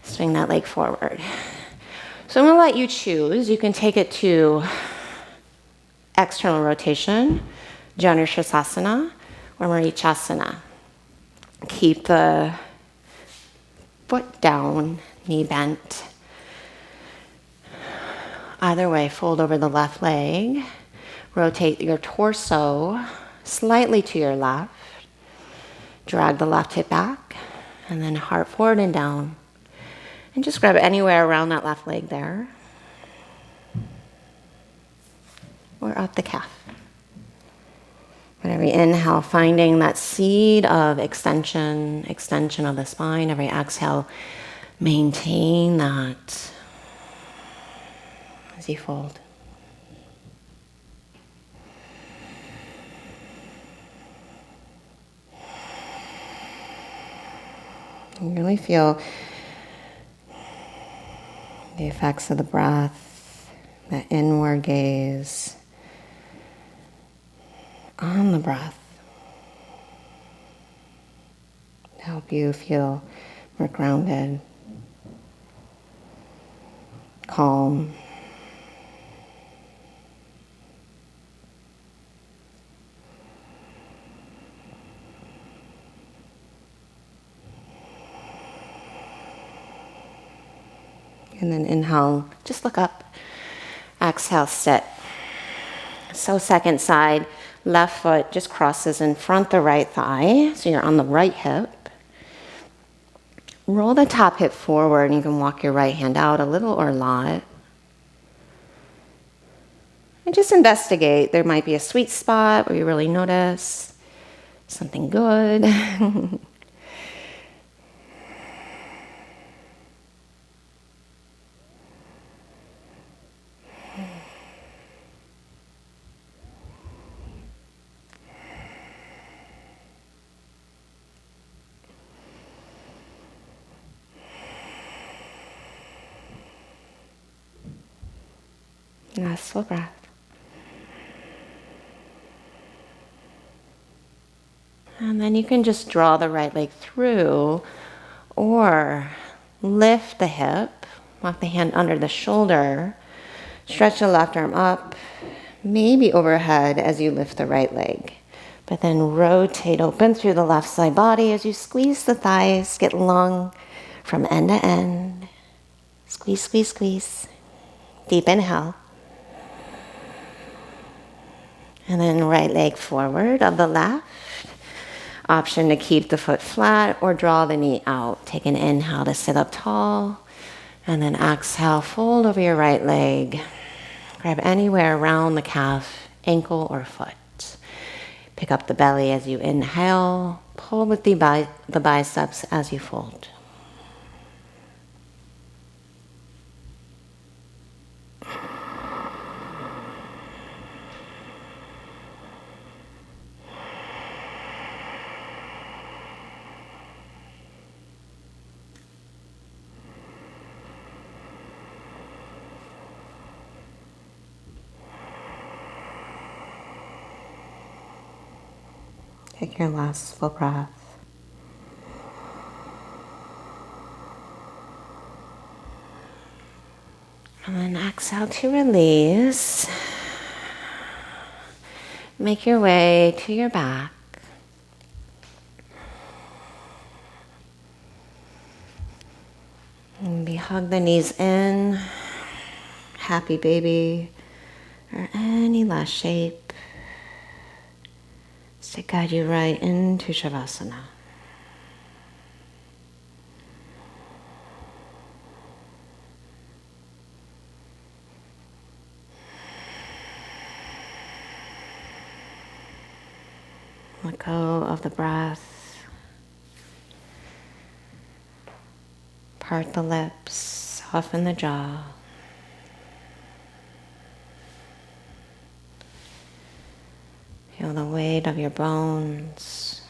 swing that leg forward. So I'm going to let you choose. You can take it to external rotation, Janu Shavasana, or Marichasana. Keep the foot down, knee bent. Either way, fold over the left leg. Rotate your torso slightly to your left. Drag the left hip back, and then heart forward and down. And just grab anywhere around that left leg there. Or up the calf. But every inhale, finding that seed of extension of the spine. Every exhale, maintain that as you fold. You really feel the effects of the breath, the inward gaze on the breath to help you feel more grounded. home. And then inhale, just look up. Exhale, sit. So second side, left foot just crosses in front the right thigh. So you're on the right hip. Roll the top hip forward and you can walk your right hand out a little or a lot. And just investigate. There might be a sweet spot where you really notice something good. Nice full breath. And then you can just draw the right leg through or lift the hip, walk the hand under the shoulder, stretch the left arm up, maybe overhead as you lift the right leg. But then rotate open through the left side body as you squeeze the thighs, get long from end to end. Squeeze, squeeze, squeeze. Deep inhale. And then right leg forward of the left. Option to keep the foot flat or draw the knee out. Take an inhale to sit up tall. And then exhale, fold over your right leg. Grab anywhere around the calf, ankle, or foot. Pick up the belly as you inhale. Pull with the biceps as you fold. Take your last full breath. And then exhale to release. Make your way to your back. Maybe hug the knees in. Happy baby. Or any last shape. To guide you right into Shavasana. Let go of the breath. Part the lips, soften the jaw. Feel the weight of your bones.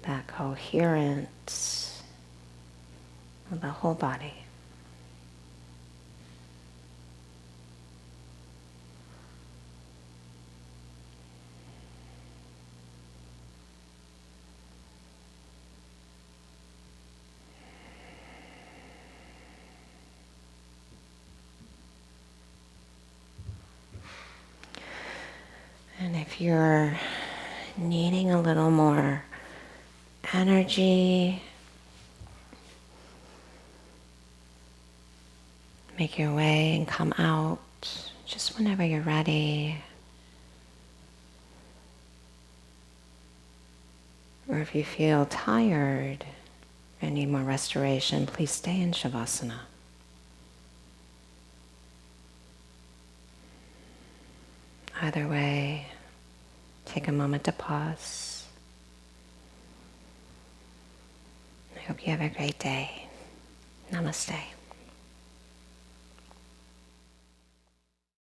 That coherence of the whole body. And if you're needing a little more energy, make your way and come out just whenever you're ready. Or if you feel tired and need more restoration, please stay in Shavasana. Either way, take a moment to pause. I hope you have a great day. Namaste.